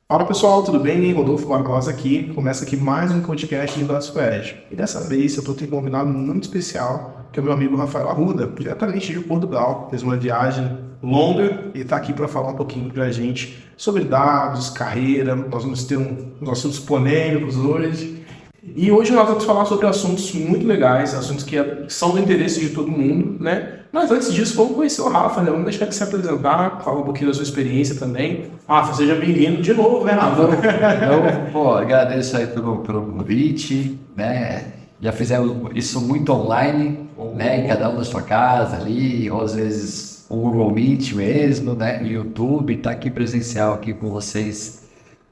Fala pessoal, tudo bem? Rodolfo Barbosa aqui. Começa aqui mais um podcast de Dotsquad. E dessa vez eu estou tendo um convidado muito especial, que é o meu amigo Rafael Arruda, diretamente de Portugal. Fez uma viagem longa e está aqui para falar um pouquinho para a gente sobre dados, carreira. Nós vamos ter uns assuntos polêmicos hoje. E hoje nós vamos falar sobre assuntos muito legais, assuntos que são do interesse de todo mundo, né? Mas antes disso, vamos conhecer o Rafa, né? Vamos deixar ele se apresentar, falar um pouquinho da sua experiência também. Rafa, seja bem-vindo de novo, né, Rafa? Agradeço aí pelo convite, né? Já fizemos isso muito online, né? Em cada um da sua casa ali, ou às vezes o Google Meet mesmo, né? No YouTube, tá aqui presencial aqui com vocês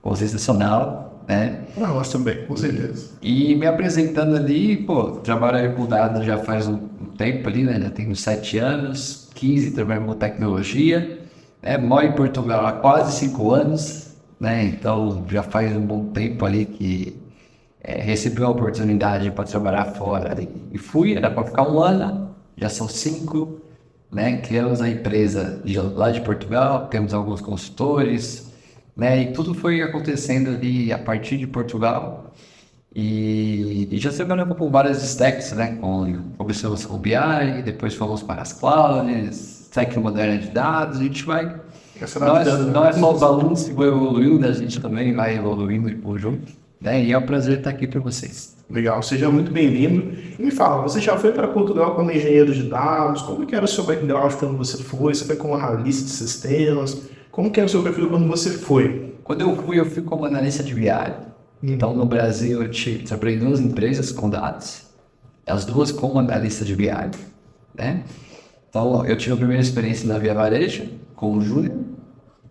nacional, né? Nós também, com certeza. E me apresentando ali, trabalho com dados já faz um tempo ali, né? Já tenho 7 anos, 15 trabalhando com tecnologia, né? Moro em Portugal há quase 5 anos, né? Então já faz um bom tempo ali que recebi a oportunidade para trabalhar fora ali. E fui, era para ficar um ano, já são 5, né? Criamos a empresa lá de Portugal, temos alguns consultores, né? E tudo foi acontecendo ali a partir de Portugal. E já trabalhamos com várias stacks, né? Começamos com BI, depois fomos para as clouds, stack moderna de dados, a gente vai. Não é só o balanço que vai evoluindo, a gente também vai evoluindo em conjunto, né? E é um prazer estar aqui para vocês. Legal, seja muito bem-vindo. E me fala, você já foi para Portugal como engenheiro de dados? Como que era o seu background quando você foi? Você foi como analista de sistemas? Como que era o seu perfil quando você foi? Quando eu fui como analista de BI. Então, no Brasil, eu trabalhei em 2 empresas com dados, as duas como analista de BI, né? Então, eu tive a primeira experiência na Via Varejo, com o Júlio,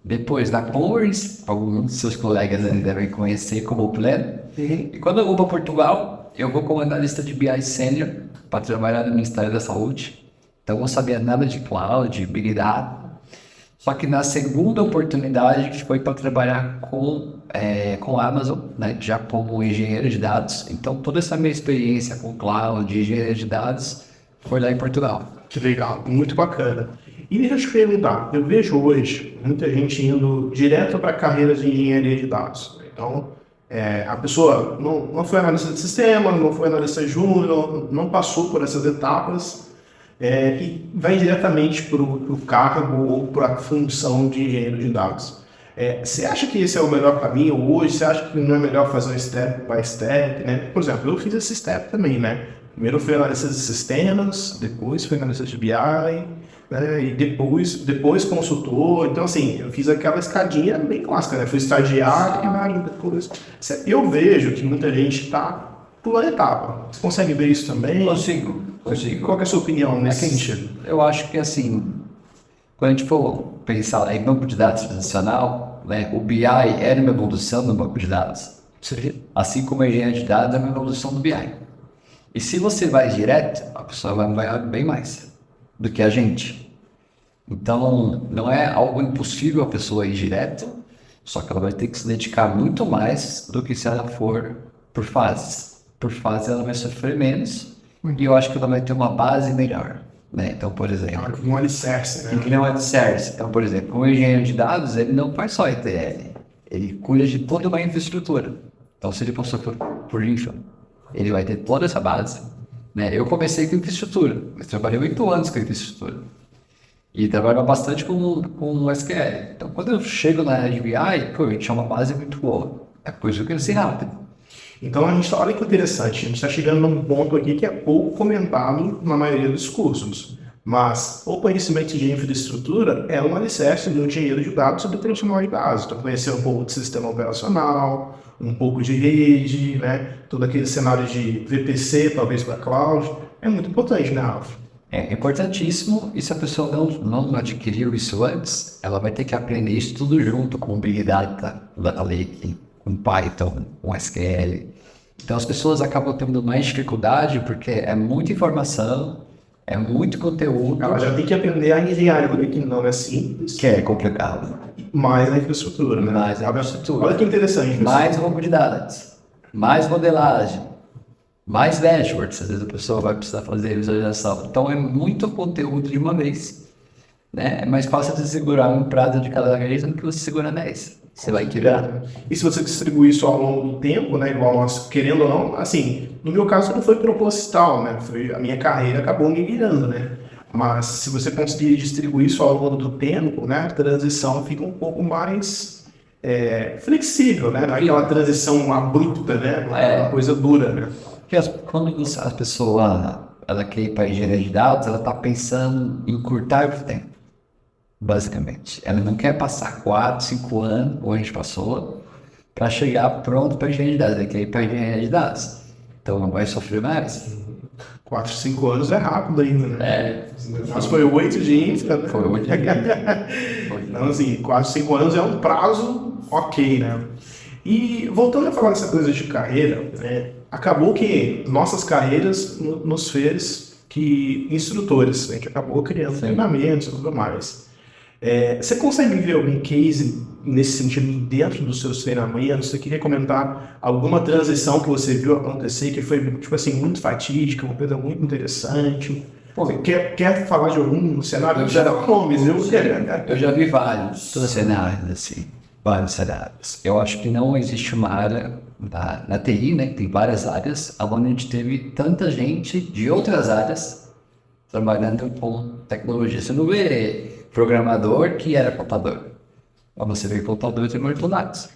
depois na Commerce, alguns dos seus colegas devem conhecer como Pleno, e quando eu vou para Portugal, eu vou como analista de BI Senior para trabalhar no Ministério da Saúde. Então, eu não sabia nada de cloud, Big Data. Só que na segunda oportunidade a gente foi para trabalhar com a Amazon, né? Já como engenheiro de dados. Então toda essa minha experiência com cloud, engenharia de dados, foi lá em Portugal. Que legal, muito bacana. E deixa eu te perguntar, eu vejo hoje muita gente indo direto para carreiras de engenharia de dados. Então, a pessoa não foi analista de sistema, não foi analista júnior, não passou por essas etapas, e vai diretamente para o cargo ou para a função de engenheiro de dados. Você acha que esse é o melhor caminho hoje? Você acha que não é melhor fazer um step by step, né? Por exemplo, eu fiz esse step também, né? Primeiro fui analista de sistemas, depois fui analista de BI, né? E depois consultor. Então, assim, eu fiz aquela escadinha bem clássica, né? Fui estagiário, depois... Eu vejo que muita gente está pulando etapa. Você consegue ver isso também? Consigo. Qual que é a sua opinião nesse sentido? Eu acho que assim, quando a gente for pensar em banco de dados tradicional, né, o BI era uma evolução do banco de dados. Assim como a engenharia de dados é uma evolução do BI. E se você vai direto, a pessoa vai ganhar bem mais do que a gente. Então, não é algo impossível a pessoa ir direto, só que ela vai ter que se dedicar muito mais do que se ela for por fases. Por fase ela vai sofrer menos e eu acho que ela vai ter uma base melhor, né? Então, por exemplo... Um alicerce, né? Que nem um alicerce. Então, por exemplo, um engenheiro de dados, ele não faz só ETL, ele cuida de toda uma infraestrutura. Então, se ele passou por infra, ele vai ter toda essa base, né? Eu comecei com infraestrutura, mas trabalhei 8 anos com infraestrutura. E trabalho bastante com SQL. Então, quando eu chego na área de BI, a gente tinha uma base muito boa. É coisa que eu cresci rápido. Então, olha que interessante, a gente está chegando num ponto aqui que é pouco comentado na maioria dos cursos, mas o conhecimento de infraestrutura é um alicerce do engenheiro de dados sobre transformação de dados. Então, conhecer um pouco de sistema operacional, um pouco de rede, né? Todo aquele cenário de VPC, talvez para cloud, é muito importante, né, Rafa? É importantíssimo, e se a pessoa não adquiriu isso antes, ela vai ter que aprender isso tudo junto com o Big Data, Data Lake, com Python, com SQL. Então as pessoas acabam tendo mais dificuldade porque é muita informação, é muito conteúdo. Ela já tem que aprender a engenharia, que não é simples. Que é complicado. Mais a infraestrutura, né? Mais a infraestrutura. Olha que interessante. Mais banco de dados, mais modelagem, mais dashboards. Às vezes a pessoa vai precisar fazer visualização. Então é muito conteúdo de uma vez, né? É mais fácil você segurar um prato de cada vez do que você segurar 10. você vai quebrar. E se você distribuir isso ao longo do tempo, né, igual nós, querendo ou não, assim, no meu caso não foi proposital, né, foi a minha carreira acabou me guiando, né, mas se você conseguir distribuir isso ao longo do tempo, né, a transição fica um pouco mais flexível, né, não é aquela transição abrupta, né, uma coisa dura, né. Porque quando a pessoa ela quer ir para a engenharia de dados, ela está pensando em encurtar o tempo, basicamente. Ela não quer passar 4, 5 anos, ou a gente passou, para chegar pronto para a engenharia de dados. Ela quer ir para a engenharia de dados. Então não vai sofrer mais. 4, 5 anos é rápido ainda, né? Mas foi 8 de infra, né? Foi 8 de infra. Então, assim, 4, 5 anos é um prazo ok, né? E voltando a falar dessa coisa de carreira, né? Acabou que nossas carreiras nos fez que instrutores, a gente acabou criando treinamentos e tudo mais. Você consegue ver algum case nesse sentido dentro dos seus treinamentos? Você queria comentar alguma transição que você viu acontecer que foi, tipo assim, muito fatídica, uma coisa muito interessante? Você quer falar de algum cenário? Eu já dá nomes, eu já vi vários cenários, assim, vários cenários. Eu acho que não existe uma área na TI, né, que tem várias áreas, onde a gente teve tanta gente de outras áreas trabalhando com tecnologia. Você não vê programador que era contador, mas você vê contador de moleculares.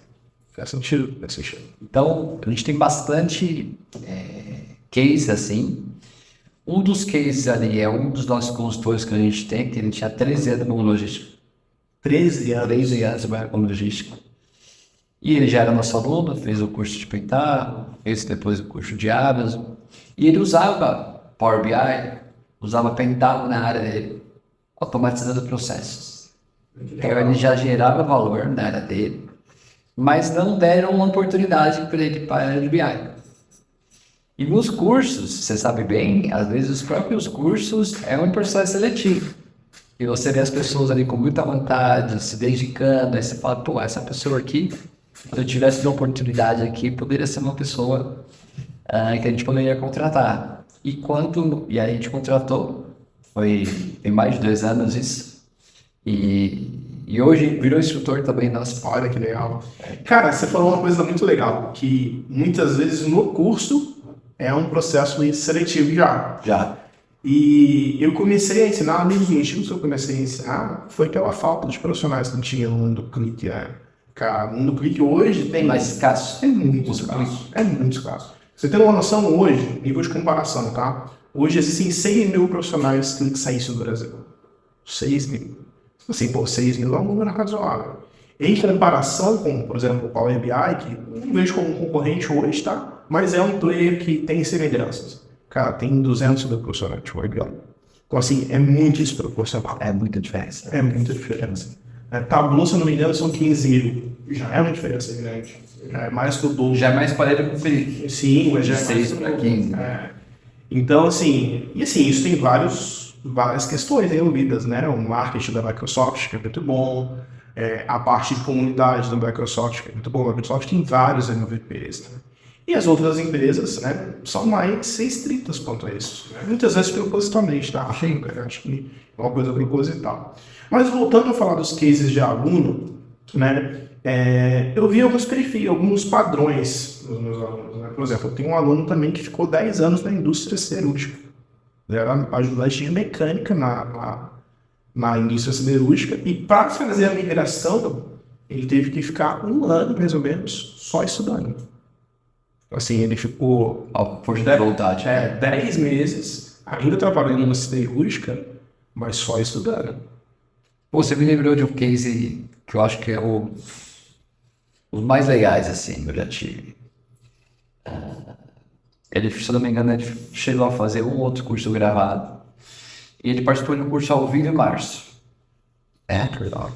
Faz sentido, faz sentido. Então, a gente tem bastante case assim. Um dos cases ali é um dos nossos consultores que a gente tem, que ele tinha 13 anos como logística. 13 anos? 13 anos trabalhando como logística. E ele já era nosso aluno, fez o curso de Pentaho, fez depois o curso de Amazon. E ele usava Power BI, usava Pentaho na área dele, automatizando processos. Então ele já gerava valor na área dele, mas não deram uma oportunidade para ele para a área de BI. E nos cursos, você sabe bem, às vezes os próprios cursos é um processo seletivo. E você vê as pessoas ali com muita vontade, se dedicando, aí você fala, pô, essa pessoa aqui, se eu tivesse uma oportunidade aqui, poderia ser uma pessoa que a gente poderia contratar. E aí a gente contratou, tem mais de 2 anos isso, e hoje virou instrutor também nosso. Olha que legal. Cara, você falou uma coisa muito legal, que muitas vezes no curso é um processo seletivo já. E eu comecei a ensinar, um dos motivos que eu comecei a ensinar foi pela falta de profissionais que não tinha no mundo clique. Cara, o mundo clique hoje tem mais escasso. É muito escasso. É muito escasso. Você tem uma noção hoje, nível de comparação, tá? Hoje existem 6 mil profissionais clique saísse do Brasil. 6 mil. Assim, pô, 6 mil é um número razoável. Em comparação com, por exemplo, o Power BI, que não vejo como concorrente hoje, tá? Mas é um player que tem semelhanças. Cara, tem 200 mil profissionais de Power BI. Então, assim, é muito desproporcional. É muita diferença. É muita diferença. Tableau, se eu não me engano, são 15 mil. Já é uma diferença grande. É mais que o dobro. Já é mais parelho com o Felipe. Sim, mas já é 6 para 15. Então, assim, isso tem várias questões envolvidas, né? O marketing da Microsoft, que é muito bom. A parte de comunidade da Microsoft, que é muito bom. A Microsoft tem vários MVPs, né? E as outras empresas, né, são mais restritas quanto a isso. Né? Muitas vezes propositalmente, tá? Acho que é uma coisa proposital. Mas voltando a falar dos cases de aluno, né, eu vi alguns perfis, alguns padrões nos meus alunos. Né? Por exemplo, eu tenho um aluno também que ficou 10 anos na indústria siderúrgica. Ele era ajudante de mecânica na indústria siderúrgica e para fazer a migração, ele teve que ficar 1 ano, mais ou menos, só estudando. Assim, ele ficou Por vontade. 10 meses, ainda trabalhando na siderúrgica, mas só estudando. Você me lembrou de um case que eu acho que é os mais legais, assim, que eu já tive. Ele, se não me engano, ele chegou a fazer um outro curso gravado. E ele participou de um curso ao vivo em março. Verdade.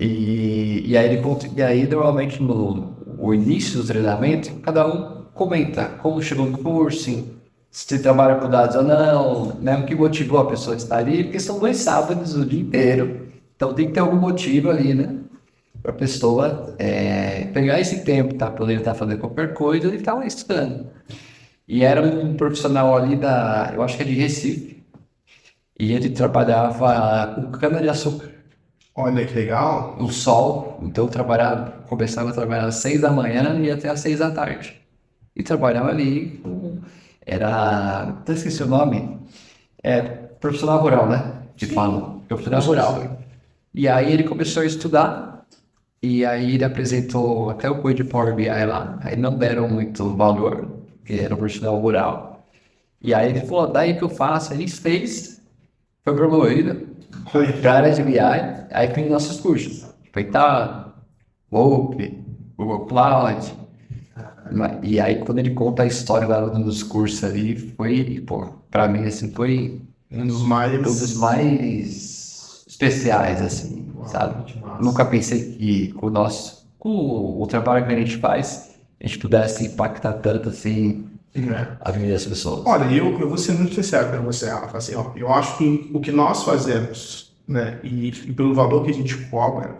E aí, normalmente, no início do treinamento, cada um comenta como chegou no curso, se trabalha com dados ou não, né? O que motivou a pessoa a estar ali, porque são 2 sábados o dia inteiro. Então tem que ter algum motivo ali, né? Para a pessoa pegar esse tempo, tá? Poder estar fazendo qualquer coisa e estar estudando. E era um profissional ali eu acho que é de Recife, e ele trabalhava com cana-de-açúcar. Olha que legal. O sol, então eu trabalhava, começava a trabalhar às 6 da manhã e ia até às 6 da tarde. E trabalhava ali, era, até esqueci o nome, profissional rural, né? De fala, profissional rural. E aí ele começou a estudar, e aí ele apresentou até o código de Power BI lá, aí não deram muito valor, que era um profissional rural. E aí ele falou, daí que eu faço, aí ele fez, foi promovido para a área de BI, aí fez nossos cursos, Python, Hope, Google Cloud. E aí quando ele conta a história lá dos cursos ali, foi, pô, pra mim assim, foi Um dos um dos mais especiais, assim, sabe? Nunca pensei que com o trabalho que a gente faz, a gente pudesse impactar tanto assim É. a vida das pessoas. Olha, eu vou ser muito sincero para você, Rafa. Assim, ó, eu acho que o que nós fazemos, né, e pelo valor que a gente cobra,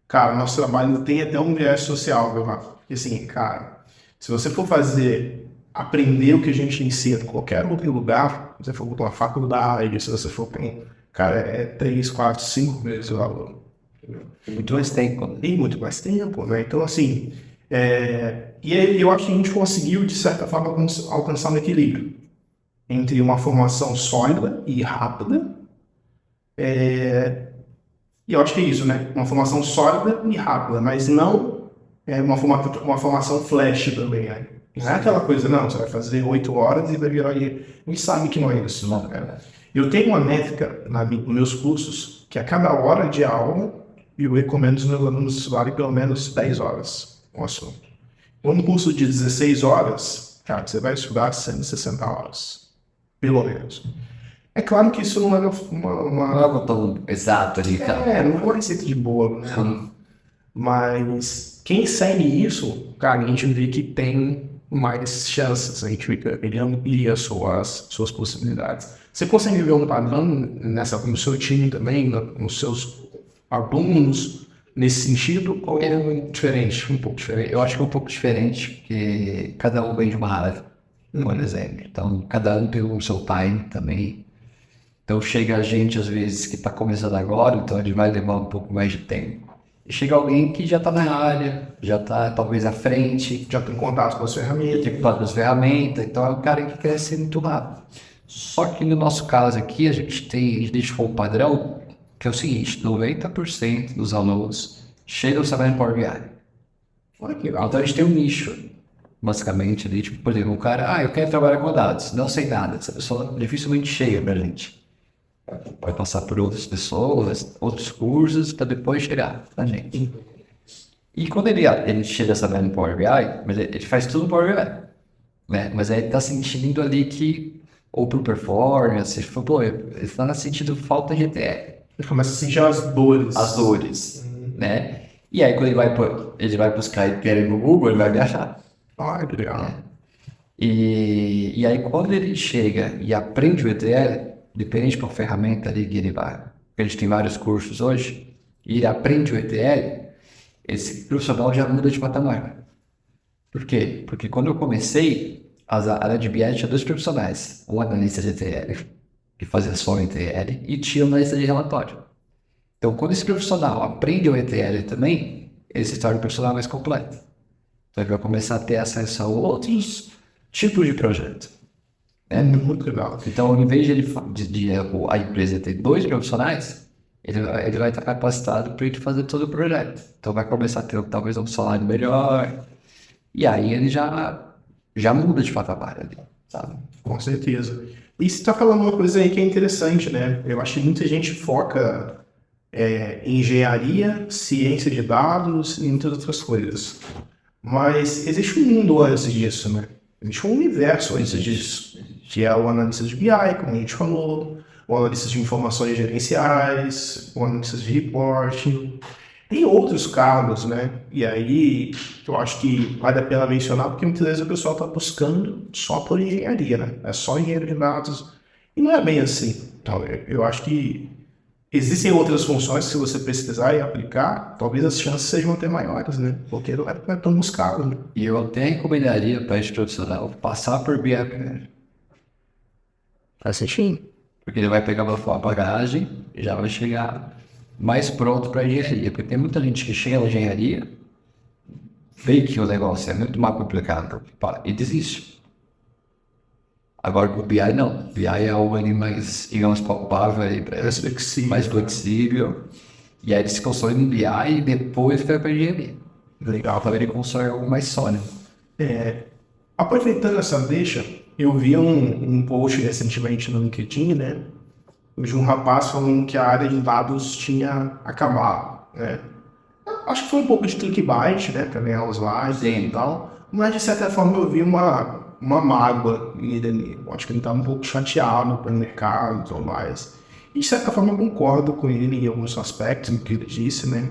cara, nosso trabalho tem até um viés social, viu, Rafa? Porque, assim, cara, se você for aprender o que a gente ensina em qualquer outro lugar, se você for para uma faculdade, se você for para cara, é 3, 4, 5 vezes o valor. Muito mais tempo, né? Tem muito mais tempo, né? Então, assim, e aí eu acho que a gente conseguiu, de certa forma, alcançar um equilíbrio entre uma formação sólida e rápida. E eu acho que é isso, né? Uma formação sólida e rápida, mas não uma formação flash também, né? Não é aquela coisa, não, você vai fazer 8 horas e vai virar aí. A gente sabe que não é isso. Não, cara. Eu tenho uma métrica nos meus cursos que a cada hora de aula eu recomendo os meus alunos estudarem pelo menos 10 horas com o assunto. Um curso de 16 horas, cara, você vai estudar 160 horas, pelo menos. É claro que isso não é Não é algo tão exato ali, cara. não é uma receita de bolo, né? Mas quem segue isso, cara, a gente vê que tem mais chances, a gente vê que ele amplia suas possibilidades. Você consegue ver um padrão no seu time também, nos seus alunos, nesse sentido, ou é diferente, um pouco diferente? Eu acho que é um pouco diferente, porque cada um vem de uma área, por exemplo. Então, cada um tem o seu time também. Então, chega a gente, às vezes, que está começando agora, então ele vai levar um pouco mais de tempo. E chega alguém que já está na área, já está talvez à frente, já tem contato com as ferramentas. tem contato com as ferramentas, então é um cara que cresce muito rápido. Só que no nosso caso aqui, a gente deixou um padrão, que é o seguinte, 90% dos alunos chegam sabendo Power BI. Olha que legal. Então a gente tem um nicho, basicamente, ali, tipo, por exemplo, um cara, eu quero trabalhar com dados, não sei nada, essa pessoa dificilmente chega pra gente. Vai passar por outras pessoas, outros cursos, para depois chegar na gente. E quando ele chega sabendo Power BI, mas ele faz tudo no Power BI, né? Mas aí ele tá sentindo ali que, ou por performance, ele tá sentindo falta de ETL. Ele começa a sentir as dores. Né? E aí quando ele vai buscar ETL no Google, ele vai achar. Ah, que legal. E aí quando ele chega e aprende o ETL, dependente de qual ferramenta ali que ele vai, porque a gente tem vários cursos hoje, e ele aprende o ETL, esse profissional já muda de patamar. Por quê? Porque quando eu comecei, a área de BI tinha 2 profissionais, um analista de ETL, que fazia só o ETL, e tinha um analista de relatório. Então, quando esse profissional aprende o ETL também, ele se torna um profissional mais completo. Então, ele vai começar a ter acesso a outros tipos de projeto. Muito legal. Então, em vez de a empresa ter 2 profissionais, ele vai estar capacitado para ele fazer todo o projeto. Então, vai começar a ter talvez um salário melhor. E aí ele já muda de patamar ali, sabe? Com certeza. E você está falando uma coisa aí que é interessante, né? Eu acho que muita gente foca em engenharia, ciência de dados e muitas outras coisas. Mas existe um mundo antes disso, né? Existe um universo antes disso, que é o analista de BI, como a gente falou, o analista de informações gerenciais, o analista de reporting. Tem outros cargos, né? E aí eu acho que vale a pena mencionar, porque muitas vezes o pessoal está buscando só por engenharia, né? É só engenheiro de dados. E não é bem assim. Então, eu acho que existem outras funções que, se você pesquisar e aplicar, talvez as chances sejam até maiores, né? Porque não é tão buscado, né? E eu até recomendaria para esse profissional passar por BI primeiro. Faz sentido. Porque ele vai pegar uma bagagem e já vai chegar mais pronto para engenharia, porque tem muita gente que chega na engenharia, vê que o negócio é muito mais complicado e desiste. Agora o BI não, o BI é algo ali mais, digamos, palpável, ali, mais flexível, e aí ele se consolida no BI e depois vai para engenharia. Legal. Para ele constrói algo mais sólido. Aproveitando essa deixa, eu vi um post recentemente no LinkedIn, né? De um rapaz falando que a área de dados tinha acabado, né? Acho que foi um pouco de clickbait, né? Para ganhar os likes e tal. Mas, de certa forma, eu vi uma mágoa nele. Eu acho que ele estava um pouco chateado pelo mercado e tudo mais. E, de certa forma, eu concordo com ele em alguns aspectos, no que ele disse, né?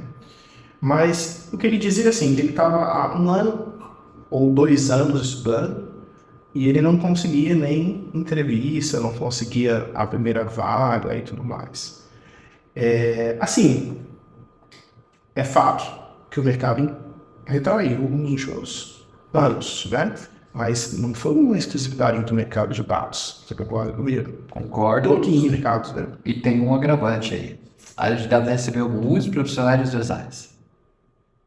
Mas o que ele dizia assim, ele estava há 1 ano ou 2 anos estudando e ele não conseguia nem entrevista, não conseguia a primeira vaga e tudo mais. Assim, é fato que o mercado retraiu nos últimos anos, né? Mas não foi uma exclusividade do mercado de dados. Você concorda comigo? Concordo. Todos os mercados, né? E tem um agravante aí. A área de dados recebeu muitos profissionais das áreas.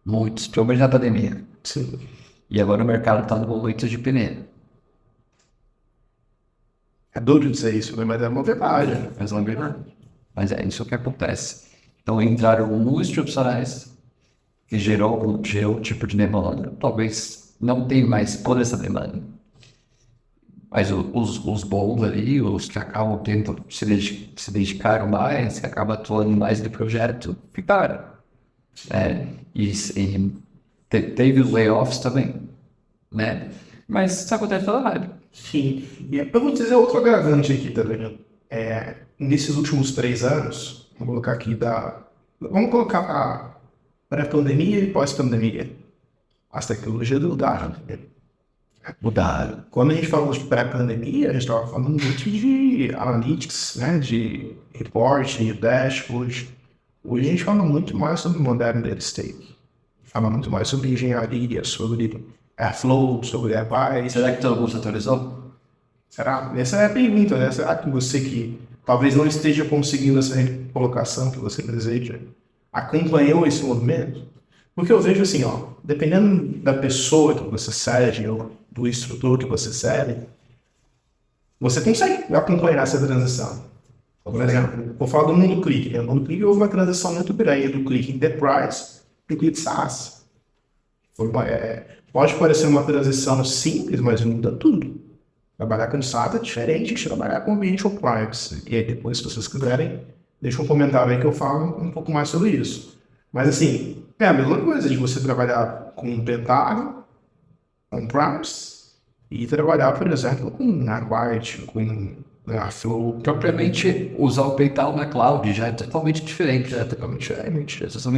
Muitos, principalmente na pandemia. Sim. E agora o mercado está no momento de peneira. É duro dizer isso, né? Mas é uma verdade. Mas é isso que acontece. Então entraram muitos profissionais que gerou tipo de demanda. Talvez não tenha mais toda essa demanda. Mas os bons ali, os que acabam tendo se dedicaram mais, que acabam atuando mais no projeto, ficaram. Teve os layoffs também, né? Mas isso acontece toda a área. Sim. E eu vou dizer outro agravante aqui também. Nesses últimos 3 anos, vamos colocar a pré-pandemia e pós-pandemia. As tecnologias mudaram. Mudaram. Quando a gente falou de pré-pandemia, a gente estava falando muito de analytics, né? De reporting, dashboard. Hoje a gente fala muito mais sobre modern data state. Fala muito mais sobre engenharia, sobre Airflow, sobre APIs. Será que todo mundo se atualizou? Será? Essa é a pergunta, né? Será que você que talvez não esteja conseguindo essa colocação que você deseja, acompanhou esse movimento? Porque eu vejo assim, ó, dependendo da pessoa que você segue ou do instrutor que você segue, você consegue acompanhar essa transição. Por exemplo, vou falar do mundo clique. Né? No mundo clique houve uma transição muito grande do clique Enterprise para o clique SaaS. Pode parecer uma transição simples, mas muda tudo. Trabalhar com SaaS é diferente de trabalhar com ambiente on-premise. E aí depois, se vocês quiserem, deixa um comentário aí que eu falo um pouco mais sobre isso. Mas assim, é a mesma coisa de você trabalhar com um Pentagon, on-premise, e trabalhar, por exemplo, com Arquite, com Airflow. Propriamente usar o Paytal na cloud já é totalmente diferente. É totalmente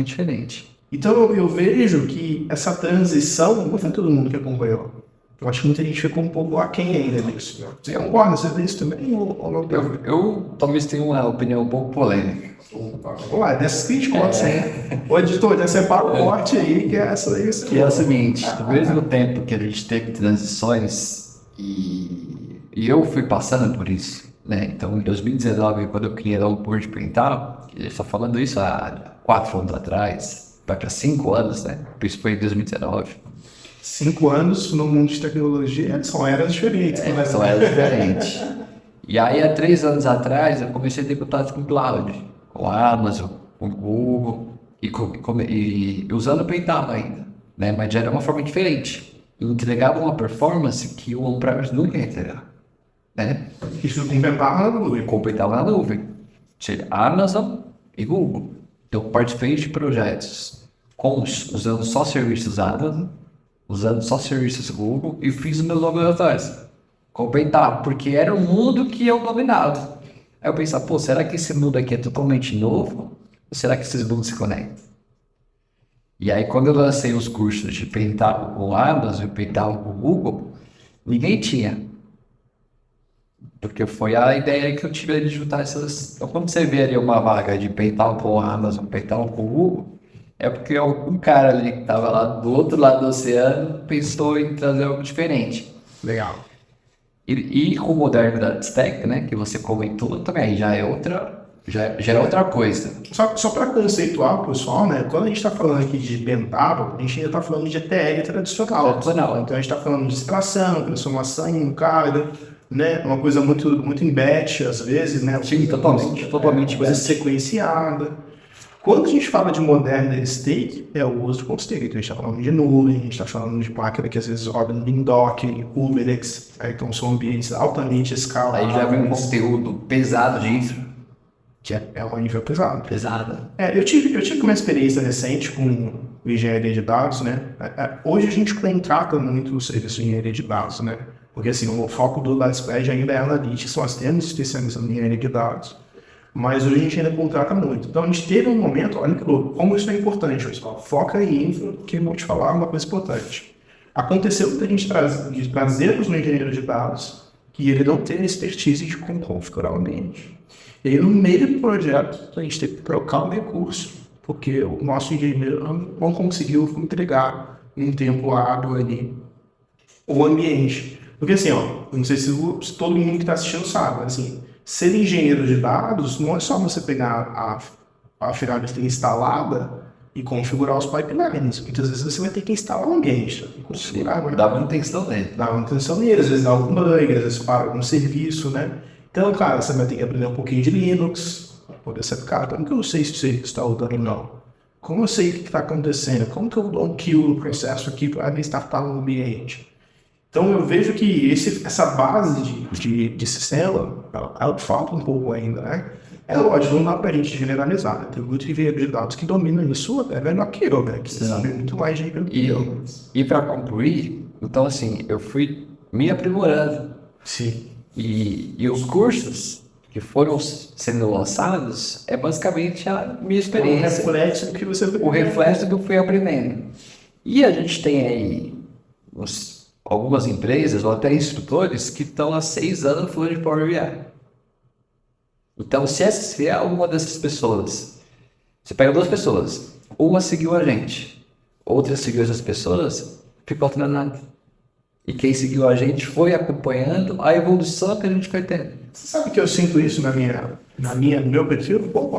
diferente. Então eu vejo que essa transição, não foi todo mundo que acompanhou. Eu acho que muita gente ficou um pouco aquém ainda disso. Você concorda? Você vê isso também ou não? Eu talvez tenha uma opinião um pouco polêmica. Vamos lá, dessas críticas, o editor, já separa o corte aí, que é essa aí. Que é o seguinte, ao mesmo tempo que a gente teve transições e eu fui passando por isso, né? Então, em 2019, quando eu criei o Board Printal, ele está falando isso há 4 anos atrás, vai para 5 anos, né? Isso foi em 2019. 5 anos no mundo de tecnologia são eras diferentes. São eras diferentes. E aí, há 3 anos atrás, eu comecei a ter contato com o cloud, com a Amazon, com o Google, e usando o Paytm ainda, né? Mas já era uma forma diferente. Eu entregava uma performance que o on-premise nunca ia entregar, né? Isso completava na nuvem. Completava na nuvem. Seja Amazon e Google. Então, participei de projetos usando só serviços Amazon, usando só serviços Google, e fiz os meus laboratórios. Completava, porque era o mundo que eu dominava. Aí eu pensava, pô, será que esse mundo aqui é totalmente novo? Ou será que esses mundos se conectam? E aí, quando eu lancei os cursos de Paytm com Amazon e Paytm com Google, ninguém tinha. Porque foi a ideia que eu tive de juntar essas... Então, quando você vê ali uma vaga de Paytm com Amazon, Paytm com Google, é porque algum cara ali que estava lá do outro lado do oceano pensou em trazer algo diferente. Legal. E com o Modern Data Stack, né, que você comentou, também já é outra já é outra coisa. Só para conceituar, pessoal, né? Quando a gente está falando aqui de Pentábulo, a gente ainda está falando de ETL tradicional. Tradicional. Então a gente está falando de extração, transformação em carga, né? Uma coisa muito em batch, às vezes, né? Sim, totalmente coisa batch. sequenciada. Quando a gente fala de modern state, é o uso de conceito. A gente está falando de nuvem, a gente está falando de máquina que às vezes roda em Docker, Kubernetes, então são ambientes altamente escaláveis. Aí já vem um conteúdo pesado de infra. Que é um nível pesado. Pesada. Eu tive uma experiência recente com engenharia de dados, né? Hoje a gente contrata muito o serviço de engenharia de dados, né? Porque assim, o foco do Lightspread ainda é analytics, nós temos especialistas em engenharia de dados. Mas hoje a gente ainda contrata muito. Então a gente teve um momento, olha que louco, como isso é importante, pessoal. Foca em infra, que eu vou te falar uma coisa importante. Aconteceu que a gente trazemos um engenheiro de dados que ele não tem expertise de como configurar o ambiente. E aí, no meio do projeto, a gente teve que trocar o recurso, porque o nosso engenheiro não conseguiu entregar em tempo hábil ali o ambiente. Porque assim, ó, não sei se todo mundo que está assistindo sabe, assim, ser engenheiro de dados não é só você pegar a ferramenta instalada e configurar os pipelines. Muitas vezes você vai ter que instalar um ambiente. Dá manutenção nele. Dá manutenção nele, às vezes dá algum bug, às vezes para algum serviço, né? Então, cara, você vai ter que aprender um pouquinho de Linux, para poder ser, cara, como que eu sei se o serviço está rodando ou não? Como eu sei o que está acontecendo? Como que eu dou um kill no processo aqui para me startar no ambiente? Então, eu vejo que essa base de sistema, ela falta um pouco ainda, né? É lógico, não dá para a gente generalizar, né? Tem muitos engenheiros de dados que dominam isso, é melhor que eu, né? Que sabe muito mais de que eu. E para concluir, então assim, eu fui me aprimorando. Sim. E os cursos que foram sendo lançados é basicamente a minha experiência. O reflexo do que você O reflexo do que eu fui aprendendo. E a gente tem aí algumas empresas ou até instrutores que estão há 6 anos falando de Power BI. Então, se é alguma dessas pessoas, você pega 2 pessoas, uma seguiu a gente, outra seguiu essas pessoas, ficou treinando. E quem seguiu a gente foi acompanhando a evolução que a gente foi tendo. Você sabe que eu sinto isso no meu perfil? Pô,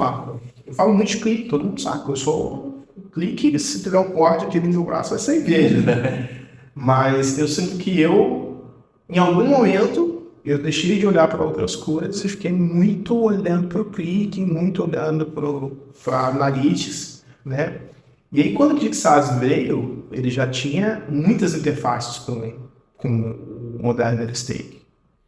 eu falo muito de clique, todo mundo sabe. Eu sou clique, se tiver um corte aqui no meu braço vai ser igreja, né? Mas eu sinto que em algum momento, eu deixei de olhar para outras coisas e fiquei muito olhando para o clique, muito olhando para analytics, né? E aí, quando o ClickSAS veio, ele já tinha muitas interfaces com o Modern State.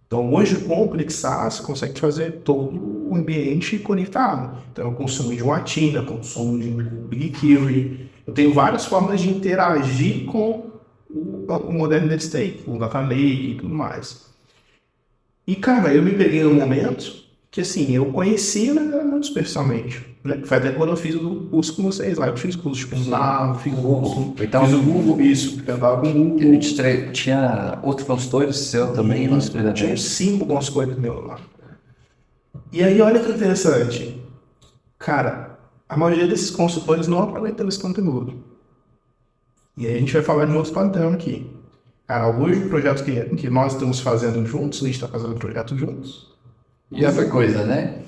Então, hoje, com o ClickSAS, você consegue fazer todo o ambiente conectado. Então, eu consumo de uma Athena, consumo de um BigQuery. Eu tenho várias formas de interagir com o Modern State, o Data Lake e tudo mais. E, cara, eu me peguei num momento que, assim, eu conhecia muito superficialmente. Né? Foi até quando eu fiz o curso com vocês lá. Eu fiz curso de Punzar, fiz o Google, isso, tentava com o Google. A gente tinha outros consultores seu também. Tinha 5 consultores meus lá. E aí, olha que interessante. Cara, a maioria desses consultores não aproveitam esse conteúdo. E aí a gente vai falar de um outro padrão aqui. Cara, alguns projetos que nós estamos fazendo juntos, a gente está fazendo projetos juntos. E outra coisa, né?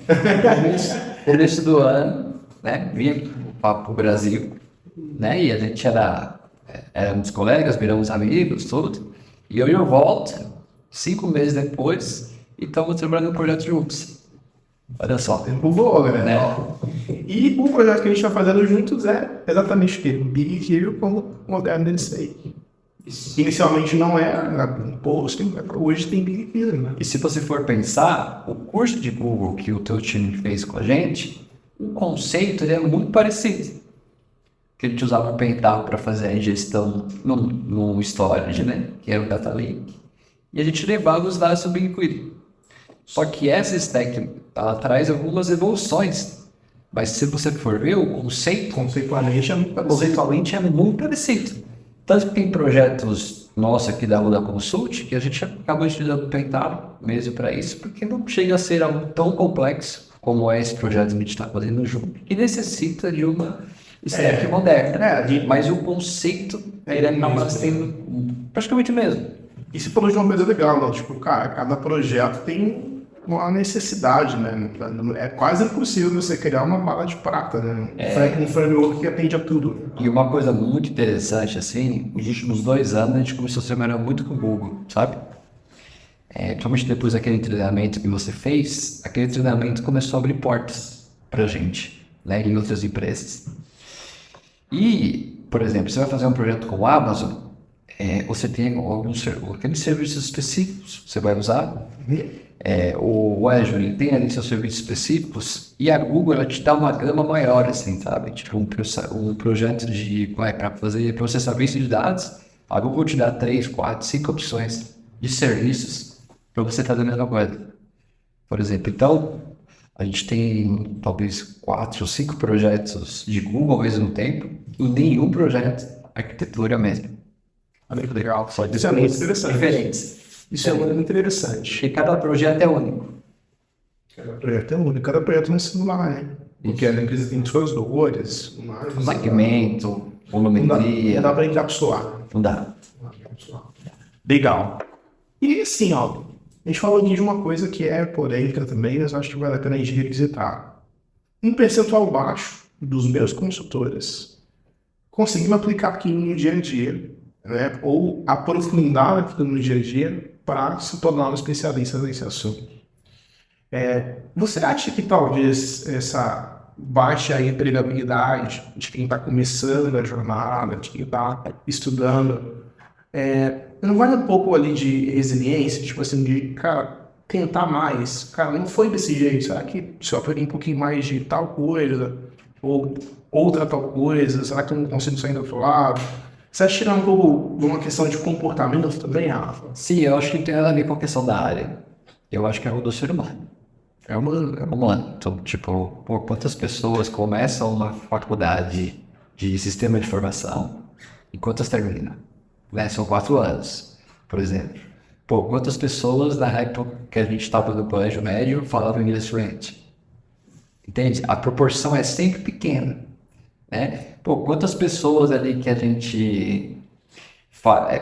Começo do ano, né? Vinha para o Brasil, né? E a gente éramos colegas, viramos amigos, tudo. E eu volto 5 meses depois e estamos trabalhando no projeto juntos. Olha só. Tempo bom, né? E o projeto que a gente está fazendo juntos é exatamente o quê? BigQuery com o Modern State. Inicialmente não era Postgres, hoje tem BigQuery, né? E se você for pensar, o curso de Google que o teu time fez com a gente, o conceito ele é muito parecido. Que a gente usava o Pentaho para fazer a ingestão no storage, né? Que era o Data Lake. E a gente levava os dados do BigQuery. Só que essa stack, ela traz algumas evoluções. Mas se você for ver, o conceitualmente é muito parecido. Tanto que tem projetos nossos aqui da Lula Consult que a gente acabou utilizando o Pentaho mesmo para isso, porque não chega a ser algo tão complexo como é esse projeto que a gente está fazendo junto. E necessita de uma stack moderna. Mas o conceito ele acaba sendo praticamente o mesmo. E se falou de uma coisa legal, não? Tipo, cara, cada projeto tem uma necessidade, né? É quase impossível você criar uma bala de prata, né? Um framework que atende a tudo. E uma coisa muito interessante, assim, nos últimos 2 anos a gente começou a se trabalhar muito com o Google, sabe? Principalmente depois daquele treinamento que você fez, aquele treinamento começou a abrir portas pra gente, né, em outras empresas. E, por exemplo, você vai fazer um projeto com o Amazon, você tem aqueles serviços específicos que você vai usar. O Azure ele tem ali seus serviços específicos e a Google ela te dá uma gama maior, assim, sabe? Tipo um projeto para fazer processamento de dados, a Google te dá 3, 4, 5 opções de serviços para você fazer a mesma coisa. Por exemplo, então, a gente tem talvez 4 ou 5 projetos de Google ao mesmo tempo e nenhum projeto arquitetura mesmo. Legal. Isso é muito interessante. Diferentes. Isso é muito interessante. E cada projeto é único. Cada projeto é único, cada projeto é um celular, né? Porque a empresa tem suas dores, Segmento, volumetria. Não dá para encapsular. Não dá. Legal. E assim, ó, a gente falou aqui de uma coisa que é polêmica também, mas acho que vale a pena a gente revisitar. Um percentual baixo dos meus consultores conseguiram aplicar aquilo no dia a dia, né? Ou aprofundar aquilo no dia a dia para se tornar um especialista nesse assunto. Você acha que talvez essa baixa empregabilidade de quem está começando a jornada, de quem está estudando, não vai um pouco ali de resiliência, tipo assim, de, cara, tentar mais, cara, não foi desse jeito, será que se eu aprender um pouquinho mais de tal coisa, ou outra tal coisa, será que eu não consigo sair do outro lado? Você acha que é um pouco uma questão de comportamento também, Rafa? Sim, eu acho que tem nada a ver com a questão da área. Eu acho que é o do ser humano. É humano. Então, tipo, quantas pessoas começam uma faculdade de sistema de informação e quantas terminam? Né? São 4 anos, por exemplo. Quantas pessoas na época que a gente estava no colégio médio falavam inglês fluente? Entende? A proporção é sempre pequena. Né? Quantas pessoas ali que a gente...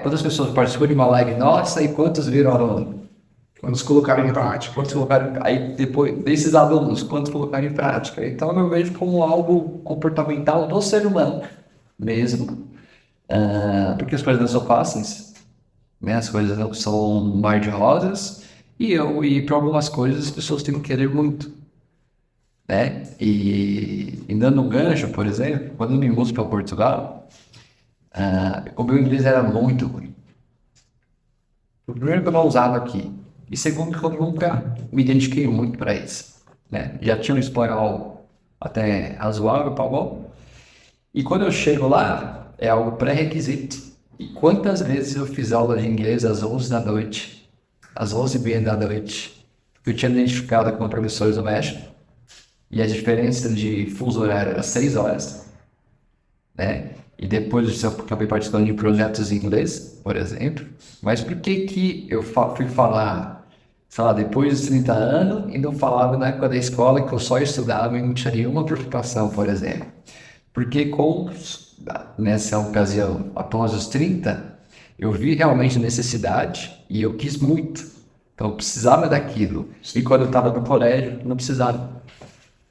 quantas pessoas participam de uma live nossa e quantos viram aluno? Quantos colocaram em prática? Quantos colocaram... Aí, depois desses alunos, quantos colocaram em prática? Então, eu vejo como algo comportamental do ser humano mesmo. Porque as coisas não são fáceis, né? As coisas não são um mar de rosas e para algumas coisas as pessoas têm que querer muito, né? E dando um gancho, por exemplo, quando eu me mudei para Portugal, o meu inglês era muito ruim. O primeiro que eu não usava aqui e segundo que eu nunca me identifiquei muito para isso, né? Já tinha um espanhol até razoável, tá bom? E quando eu chego lá, é algo pré-requisito. E quantas vezes eu fiz aula de inglês às 11 da noite, às 11h30 da noite, eu tinha identificado com professores do México, e a diferença de fuso horário era 6 horas, né? E depois eu acabei participando de projetos em inglês, por exemplo. Mas por que eu fui falar, sei lá, depois de 30 anos, e não falava na época da escola que eu só estudava e não tinha nenhuma preocupação, por exemplo? Porque nessa ocasião, após os 30, eu vi realmente necessidade e eu quis muito. Então eu precisava daquilo. E quando eu estava no colégio, não precisava.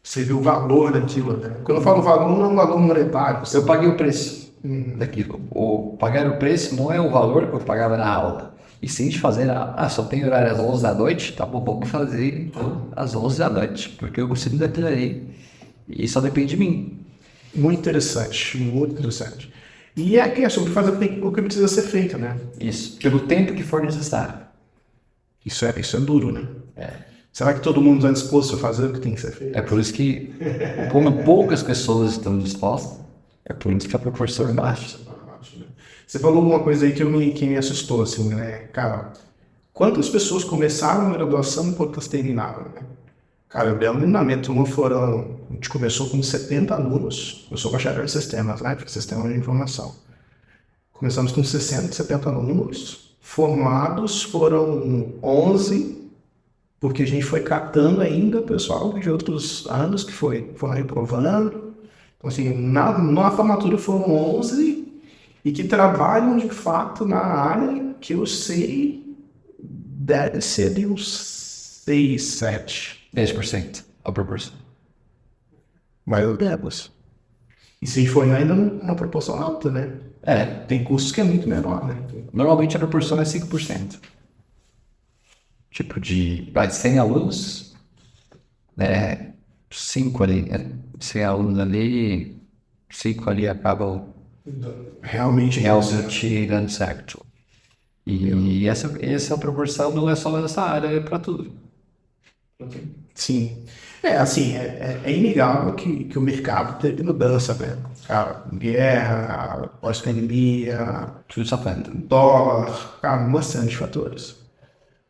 Você viu o valor daquilo, né? Quando eu falo valor, não é um valor monetário. Eu paguei o preço daquilo. Pagar o preço não é o valor que eu pagava na aula. E sim de fazer, só tem horário às 11 da noite, tá bom, vamos fazer então, às 11 da noite, porque eu consigo daquilo aí. E só depende de mim. Muito interessante, muito interessante. E é a sobre fazer o que precisa ser feito, né? Isso, pelo tempo que for necessário. Isso é duro, né? Será que todo mundo está disposto a fazer o que tem que ser feito? É por isso que, como poucas pessoas estão dispostas, é por isso que a proporção é baixa. Você falou uma coisa aí que me assustou, assim, né? Cara, quantas pessoas começaram a graduação e quantas terminaram, né? Cara, eu dei um treinamento, a gente começou com 70 alunos, eu sou bacharel em sistemas, né? Sistema de informação. Começamos com 60, 70 alunos, formados foram 11, porque a gente foi catando ainda pessoal de outros anos que foram reprovando. Então, assim, na formatura foram 11 e que trabalham de fato na área que eu sei deve ser de uns 6, 7. 10% a proporção. Mais ou menos. E se a gente for olhar ainda numa proporção alta, né? Tem cursos que é muito menor, né? Normalmente a proporção é 5%. Tipo, vai 100 alunos, né? 5 ali, né? 100 alunos ali, 5 ali acabam Realmente dando certo. E essa proporção não é só nessa área, é para tudo. Sim. Assim, é inegável que o mercado teve mudança, né? A guerra, a pós-pandemia, Tudo isso afeta. dólar, cara, bastante fatores.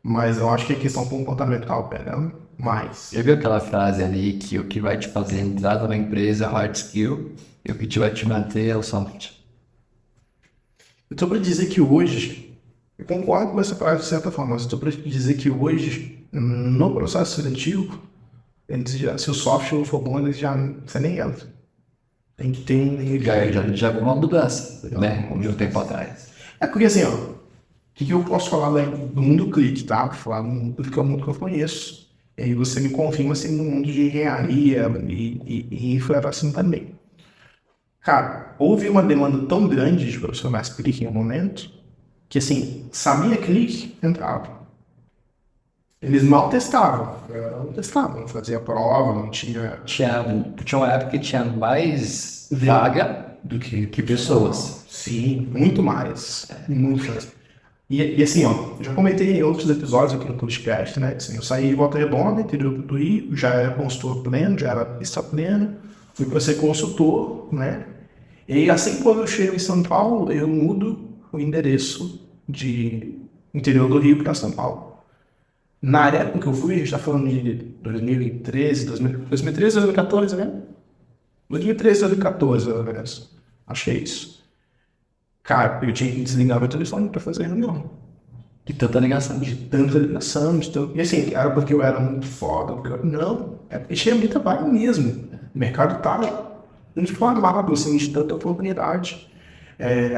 Mas eu acho que a questão comportamental pega mais. Já viu aquela frase ali que o que vai te fazer entrar numa empresa é hard skill e o que vai te manter é o soft? Eu estou para dizer que hoje, eu concordo com essa frase de certa forma, mas estou para dizer que hoje, no processo seletivo, se o software for bom, eles já você nem entra. Tem que ter. Já viu uma mudança, né? De um tempo atrás. Porque assim, ó, o que eu posso falar do mundo clique, tá? Vou falar do mundo clique, é o mundo que eu conheço. E aí você me confirma assim no mundo de engenharia e infra assim também. Cara, houve uma demanda tão grande de profissionais clique em um momento que assim, sabia clique, entrava. Eles mal testavam, não testavam, não fazia prova, não tinha. Tinha uma época que tinha mais vaga do que pessoas. Sim, muito mais. Muito mais. E assim, ó, já comentei em outros episódios aqui no podcast, né? Assim, eu saí de Volta Redonda, interior do Rio, já era consultor pleno, já era pista pleno, fui para ser consultor, né? E assim quando eu chego em São Paulo, eu mudo o endereço de interior do Rio para São Paulo. Na época que eu fui, a gente está falando de 2013, 2013, 2014, né? 2013, 2014, pelo menos. Achei isso. Cara, eu tinha que desligar meu telefone para fazer reunião. De tanta ligação. De tanta ligação, de tanto... E assim, era porque eu era muito foda. Não, é porque tinha muita vaga mesmo. O mercado estava inflamado, assim, de tanta oportunidade.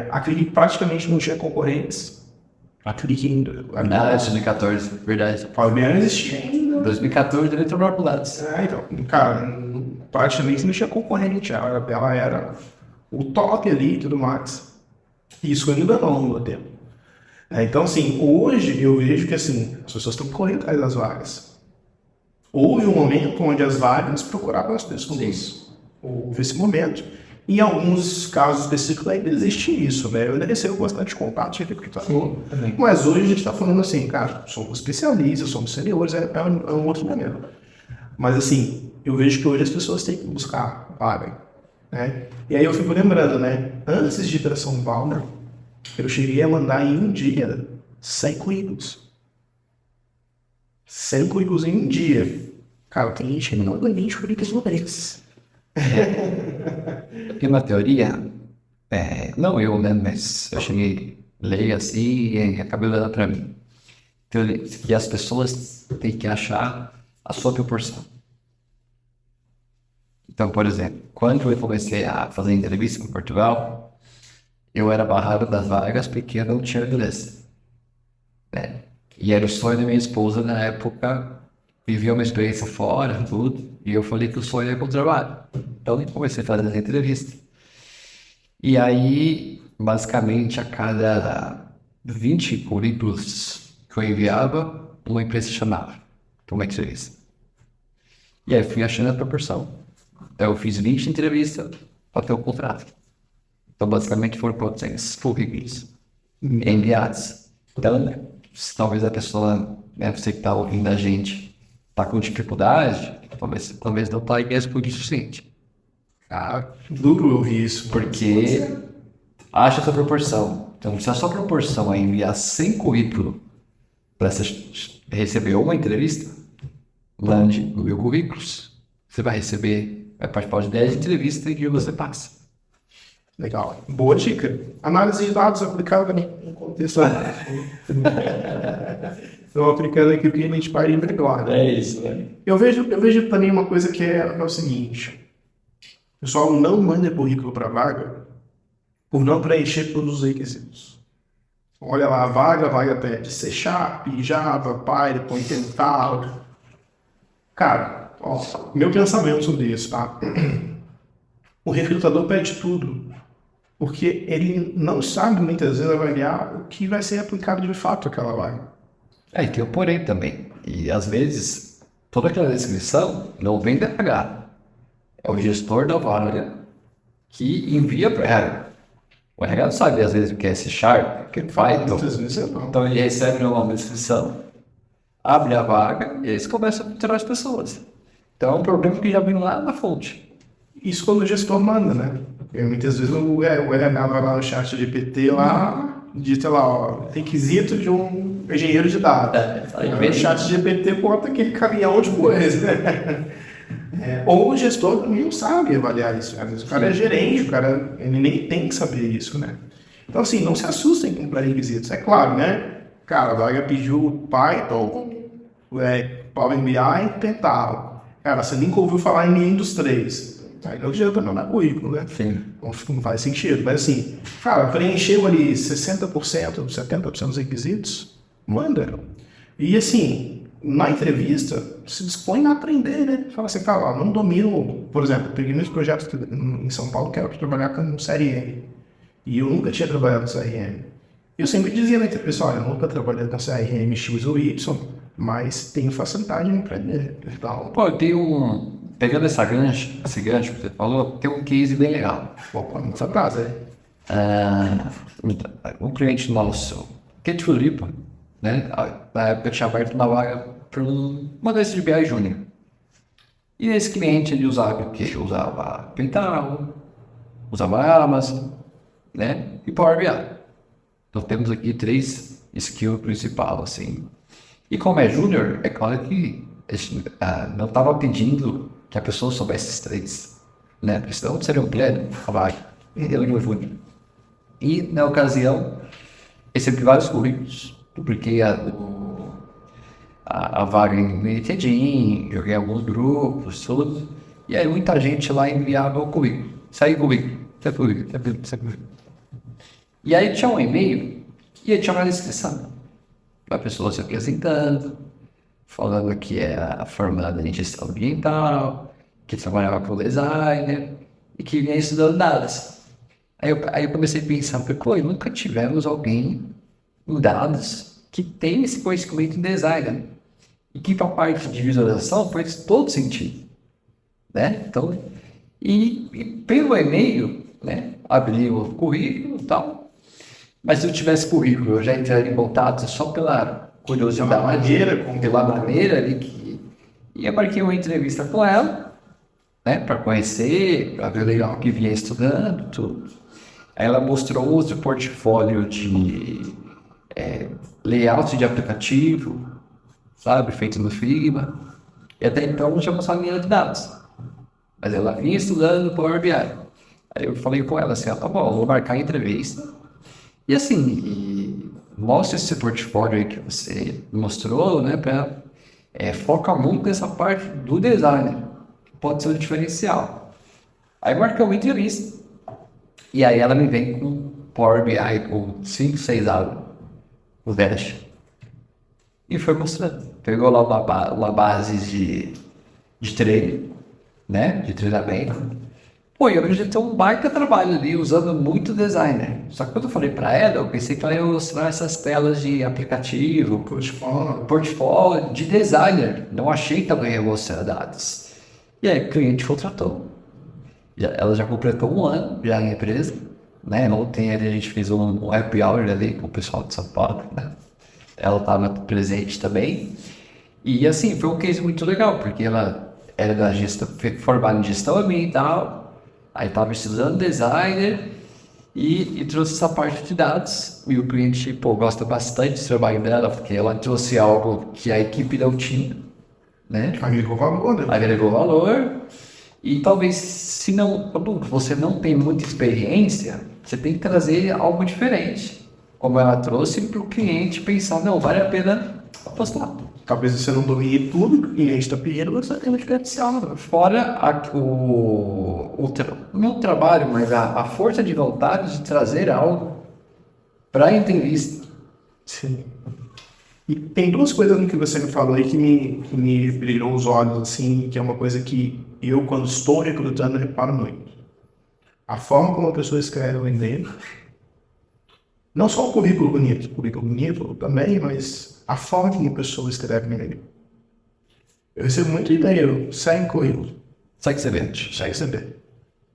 A Clique praticamente não tinha concorrentes. A Clique... 2014, verdade. A Fabiana existia ainda. 2014 deve tomar pro lado. Então, cara, praticamente não tinha concorrente. Ela era o top ali e tudo mais. Isso ainda não no tempo. Então, assim, hoje eu vejo que assim, as pessoas estão correndo atrás das vagas. Houve um momento onde as vagas procuravam as pessoas. Houve esse momento. Em alguns casos específicos ainda existe isso, né? Eu ainda recebo bastante contato de recrutador. Mas hoje a gente está falando assim, cara, somos especialistas, somos seniores, é um outro momento. Mas assim, eu vejo que hoje as pessoas têm que buscar vaga, né? E aí eu fico lembrando, né? Antes de ir para São Paulo, eu cheguei a mandar em um dia 100 currículos. 100 currículos em um dia. Cara, tem gente que não manda 20 currículos no mês. Tem uma teoria, não eu, né, mas eu cheguei a ler assim e acabei dando para mim. Que as pessoas têm que achar a sua proporção. Então, por exemplo, quando eu comecei a fazer entrevista em Portugal, eu era barrado das vagas porque eu não tinha inglês. Né? E era o sonho da minha esposa na época, vivia uma experiência fora, tudo, e eu falei que o sonho era com o trabalho. Então eu comecei a fazer as entrevistas. E aí, basicamente, a cada 20 currículos que eu enviava, uma empresa chamava para uma entrevista. E aí fui achando a proporção. Então eu fiz 20 entrevistas para ter o contrato. Então basicamente foram 400 currículos enviados. Então, se talvez a pessoa, né, você que está ouvindo a gente, está com dificuldade, talvez não está mesmo por suficiente. Duro ouvir isso. Porque acha a sua proporção. Então, se a sua proporção é enviar 100 currículos para receber uma entrevista, mande 1000 currículos. Você vai participar de 10 entrevistas e você passa. Legal. Boa dica. Análise de dados aplicada no contexto. Estou aplicando aqui o que a gente vai melhor. Né? É isso, né? Eu vejo também uma coisa que é o seguinte. O pessoal não manda currículo para vaga por não preencher todos os requisitos. Olha lá, a vaga pede C Sharp, Java, Python, tal. Cara, ó, meu pensamento sobre isso, tá? O recrutador pede tudo, porque ele não sabe muitas vezes avaliar o que vai ser aplicado de fato àquela vaga. E tem o porém também. E às vezes, toda aquela descrição não vem da RH. É o gestor da vaga que envia para o RH. O RH não sabe às vezes o que é C Sharp, o que ele faz. Muitas vezes não. Então ele recebe uma descrição, abre a vaga e eles começam a tirar as pessoas. Então é um problema que já vem lá na fonte. Isso quando o gestor manda, né? Porque muitas vezes o RH vai lá no chat GPT lá, digita lá, ó, requisito de um engenheiro de dados. Aí o chat GPT bota aquele caminhão de coisa, né? Ou o gestor não sabe avaliar isso. Às vezes o cara é gerente, o cara ele nem tem que saber isso, né? Então, assim, não se assustem com pré-requisitos. É claro, né? Cara, a vaga pediu Python, Power BI e Pental. Cara, você nunca ouviu falar em nenhum dos três. Aí não adianta não dar currículo, né? Sim. Não faz sentido. Mas assim, cara, preencheu ali 60%, 70% dos requisitos, manda. E assim, na entrevista, se dispõe a aprender, né? Fala assim, cara, ó, não domino, por exemplo, peguei meus projetos em São Paulo, quero trabalhar com CRM. E eu nunca tinha trabalhado com CRM. Eu sempre dizia na entrevista, olha, eu nunca trabalhei com CRM X ou Y, mas tenho facilidade em aprender. Então, Pô, eu tenho pegando esse gancho que você falou, tem um case bem legal. opa, muita frase, né? Um cliente nosso, que é de Floripa, né? Na época tinha aberto uma vaga para uma agência de BI Júnior. E esse cliente ele usava o quê? Usava Pental, usava Amazon, né? E Power BI. Então temos aqui 3 skills principais, assim. E como é júnior, é claro que a gente, não estava pedindo que a pessoa soubesse esses 3, né? Porque senão seria um pleno, a vaga. Ele não é júnior. E na ocasião, recebi vários currículos, porque a vaga em LinkedIn, joguei alguns grupos, tudo. E aí muita gente lá enviava o currículo. Sai comigo, sai comigo, sai comigo. E aí tinha um e-mail e aí tinha uma descrição. A pessoa se apresentando, falando que era formada em gestão ambiental, que trabalhava com designer e que vinha estudando dados. Aí eu comecei a pensar, pô, nunca tivemos alguém em dados que tem esse conhecimento em design, e que para a parte de visualização faz todo sentido, né? Então, e pelo e-mail, né, abri o currículo e tal, mas se eu tivesse currículo, eu já entraria em contato só pela curiosidade, pela maneira ali e eu marquei uma entrevista com ela, né, para conhecer, para ver legal que vinha estudando, tudo. Aí ela mostrou o seu portfólio de layout de aplicativo, sabe, feito no Figma. E até então não tinha mostrado linha de dados. Mas ela vinha estudando Power BI. Aí eu falei com ela assim, tá bom, vou marcar a entrevista. E assim, mostra esse portfólio aí que você mostrou, né, foca muito nessa parte do design. Pode ser um diferencial. Aí marcamos a entrevista. E aí ela me vem com Power BI com 5, 6 aulas, o Dash. E foi mostrando. Pegou lá uma base de treino, né? De treinamento. Pô, e eu já tenho um baita trabalho ali, usando muito designer. Só que quando eu falei pra ela, eu pensei que ela ia mostrar essas telas de aplicativo, portfólio de designer. Não achei que ela ia mostrar dados. E aí o cliente contratou. Ela já completou 1 ano já na empresa, né? Ontem a gente fez um happy hour ali com o pessoal de São Paulo, né? Ela estava presente também. E assim, foi um case muito legal, porque ela era da gestão, formada em gestão ambiental, aí estava estudando designer e trouxe essa parte de dados. E o cliente, pô, gosta bastante do trabalho dela, porque ela trouxe algo que a equipe não tinha, né? Agregou valor, né? Agregou valor. E talvez, se não, quando você não tem muita experiência, você tem que trazer algo diferente. Como ela trouxe para o cliente pensar, não, vale a pena apostar. Talvez você não domine tudo que o cliente está pedindo, você tem um diferencial. Né? Fora não o trabalho, mas a força de vontade de trazer algo para a entrevista. Sim. E tem duas coisas no que você me falou aí que me brilhou os olhos, assim, que é uma coisa que eu, quando estou recrutando, reparo muito. A forma como a pessoa escreve o e-mail, não só o currículo bonito também, mas a forma que a pessoa escreve o e-mail. Eu recebo muito e-mail, sem currículo, Só que você vende. sem receber.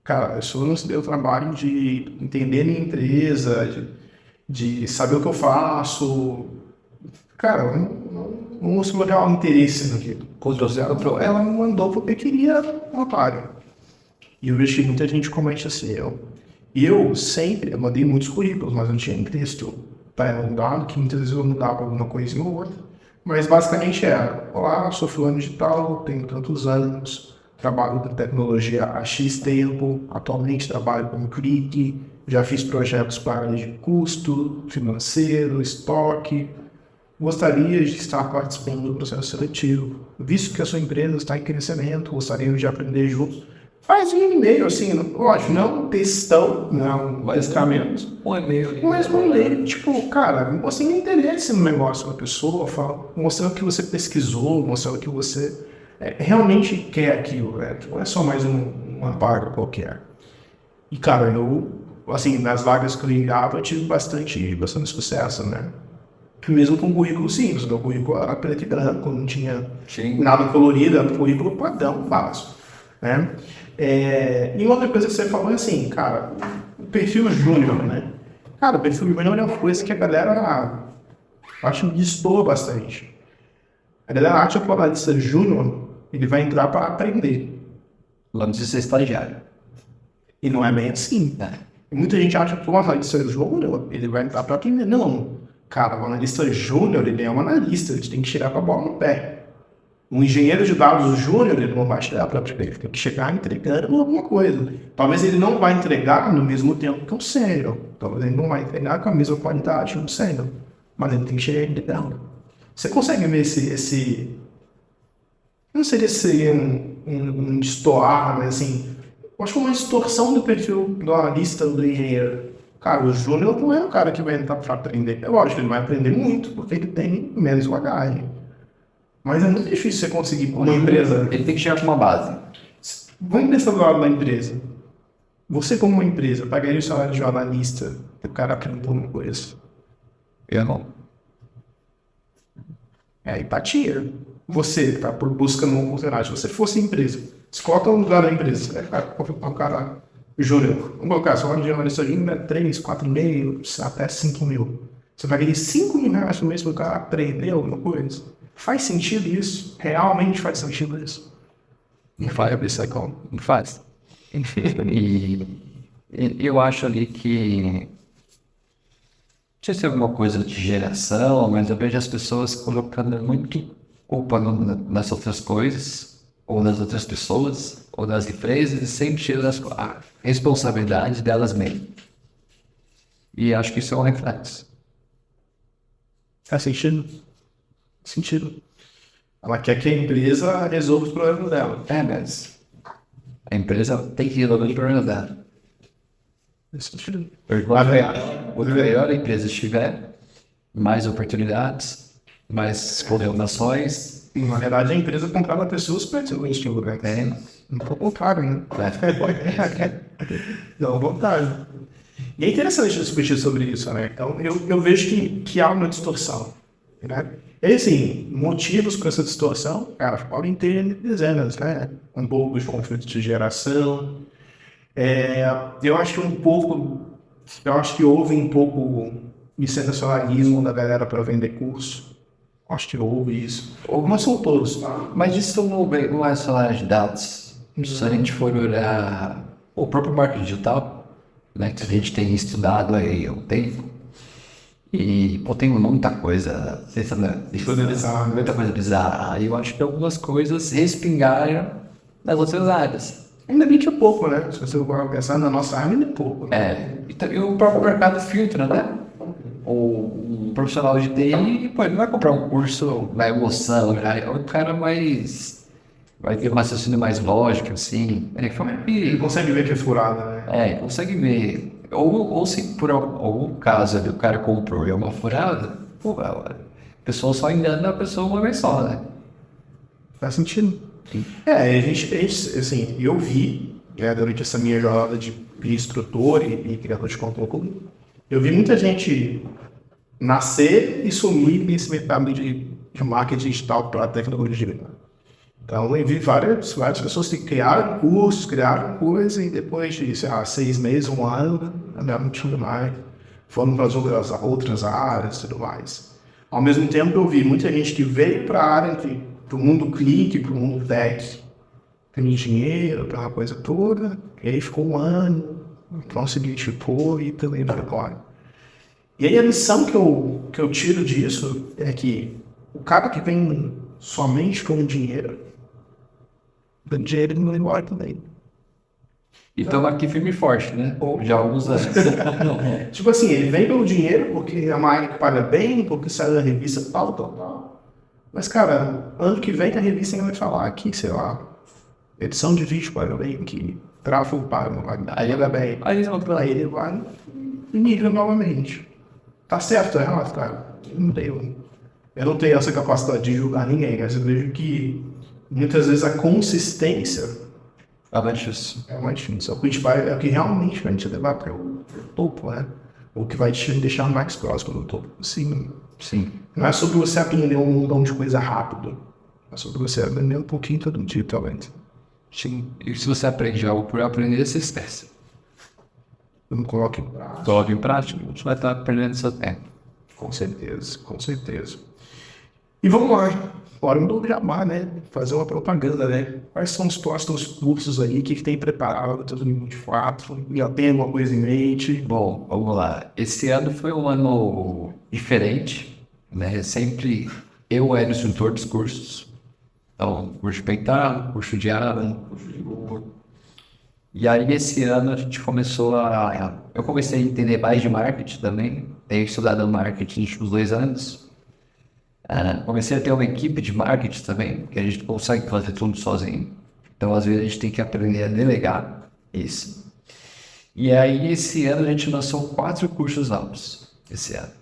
Cara, eu só não deu o trabalho de entender minha empresa, de saber o que eu faço. Cara, eu não mostrou real interesse naquilo. Ela me mandou porque queria um trabalho. E eu vejo que muita gente comete assim. Eu sempre, eu mandei muitos currículos, mas não tinha interesse para ela mudar, que muitas vezes eu mudava alguma coisa ou outra. Mas basicamente era: olá, sou fulano de tal, tenho tantos anos, trabalho com tecnologia há X tempo, atualmente trabalho como CRIT, já fiz projetos para área de custo, financeiro, estoque. Gostaria de estar participando do processo seletivo. Visto que a sua empresa está em crescimento, gostaria de aprender junto. Faz um e-mail, assim, lógico, não um textão, não um testamento. Um e-mail. Mas um e-mail, tipo, cara, mostrando interesse no negócio da pessoa, mostrando que você pesquisou, mostrando que você realmente quer aquilo, né? Não é só mais uma vaga qualquer. E, cara, eu, assim, nas vagas que eu ligava, eu tive bastante sucesso, né? Mesmo com currículo simples, meu currículo era preto e branco, não tinha Sim. nada colorido, era um currículo padrão, básico, né? E uma outra coisa que você falou é assim, cara, o perfil júnior, né? Cara, o perfil júnior é uma coisa que a galera, acho que destoa bastante. A galera acha que o analista júnior, ele vai entrar para aprender. Vamos dizer estagiário. E não é bem assim. E muita gente acha que o analista júnior, ele vai entrar para aprender. Não. Cara, o analista júnior, ele é um analista, ele tem que chegar com a bola no pé. Um engenheiro de dados júnior, ele não vai chegar para aprender, ele tem que chegar entregando alguma coisa. Talvez ele não vai entregar no mesmo tempo que um sênior. Talvez ele não vai entregar com a mesma qualidade que um sênior. Mas ele tem que chegar entregando. Você consegue ver esse não seria ser um destoar, mas assim, eu acho que uma distorção do perfil do analista, do engenheiro. Cara, o júnior não é o cara que vai entrar para aprender. É lógico, ele vai aprender muito, porque ele tem menos bagagem. Mas é muito difícil você conseguir uma empresa. Ele tem que chegar com uma base. Vamos pensar do lado da empresa. Você, como uma empresa, pagaria o salário de um analista que o cara aprendeu uma coisa? Eu não. É empatia. Você está buscando uma oportunidade. Se você fosse empresa, se coloca no lugar da empresa, um cara júnior. Vamos colocar, salário de analista júnior é 3, 4,5, até 5 mil. Você pagaria 5 mil reais por mês para o cara aprender alguma coisa? Faz sentido isso? Realmente faz sentido isso? Não faz, não faz. E eu acho ali que não sei se é alguma coisa de geração, mas eu vejo as pessoas colocando muito culpa nas outras coisas, ou nas outras pessoas, ou nas empresas, e sempre tirando a responsabilidade delas mesmas. E acho que isso é um reflexo. Faz sentido? Sentido. Ela quer que a empresa resolva os problemas dela. Mas a empresa tem que resolver o problema dela. Faz sentido. Quanto melhor a empresa estiver, mais oportunidades, mais coordenações. Na verdade, a empresa contrata pessoas para ser o estilo, né? Não foi o contrário, né? Não, vontade. E é interessante discutir sobre isso, né? Então, eu vejo que há uma distorção, né? E assim, motivos para essa distorção, cara, podem ter dezenas, né? Um pouco de conflito de geração. Eu acho que houve um pouco de sensacionalismo da galera para vender curso. Acho que houve isso. Mas são todos, tá? Mas isso não é só área de dados. Se a gente for olhar o próprio marketing digital, né, que a gente tem estudado aí há um tempo, e pô, tem muita coisa, muita coisa bizarra. E eu acho que algumas coisas respingaram nas outras áreas. Ainda bem que é pouco, né? Se você for pensar na nossa área, ainda é pouco. Né? E o próprio mercado filtra, né? O profissional de TI, pô, ele não vai comprar um curso na emoção, né? É um cara vai ter um raciocínio mais lógico, assim. Ele consegue ver que é furada, né? Ele consegue ver. Ou se por algum caso ali, o cara comprou e é uma furada, pô, a pessoa só engana a pessoa uma vez só, né? Faz sentido. A gente assim, eu vi, né, durante essa minha jornada de instrutor e criador de conteúdo, eu vi muita gente nascer e sumir nesse mercado de marketing digital para a tecnologia. Então, eu vi várias pessoas que criaram cursos, criaram coisas e depois de, sei lá, 6 meses, um ano, não tinha mais. Foram para as outras áreas e tudo mais. Ao mesmo tempo, eu vi muita gente que veio para a área, para o mundo clique, para o mundo tech, tem dinheiro, para uma coisa toda, e aí ficou um ano, conseguiu tipo e também para agora. E aí a lição que eu tiro disso é que o cara que vem somente com dinheiro, o dinheiro não vai embora também. E estamos aqui firme e forte, né? Já há alguns anos. Tipo assim, ele vem pelo dinheiro porque a marca paga bem, porque sai da revista tal. Mas, cara, ano que vem a revista ainda vai falar que, sei lá, edição de vídeo paga bem, que tráfego paga, aí ele vai bem. Aí ele vai e migra novamente. Tá certo, é errado, cara? Eu não tenho essa capacidade de julgar ninguém, mas eu vejo que muitas vezes a consistência é mais difícil. O principal é o que realmente vai te levar para o topo, né? O que vai te deixar mais próximo do topo. Sim. Não é sobre você aprender um montão de coisa rápido. É sobre você aprender um pouquinho todo dia, talvez. Sim. E se você aprende algo por aprender, você esquece. Não coloque em prática. Coloque em prática, você vai estar perdendo seu tempo. Com certeza. E vamos lá. Hora do jabá, né? Fazer uma propaganda, né? Quais são os próximos cursos aí que tem preparado para 2024? Já tem alguma coisa em mente? Bom, vamos lá. Esse ano foi um ano diferente, né? Sempre eu era o instrutor dos cursos. Então, curso de peitado, curso de arma, curso de luta. E aí, esse ano, a gente começou a... Eu comecei a entender mais de marketing também. Tenho estudado marketing nos últimos 2 anos. Comecei a ter uma equipe de marketing também, que a gente consegue fazer tudo sozinho. Então, às vezes, a gente tem que aprender a delegar isso. E aí, esse ano, a gente lançou 4 cursos novos, esse ano.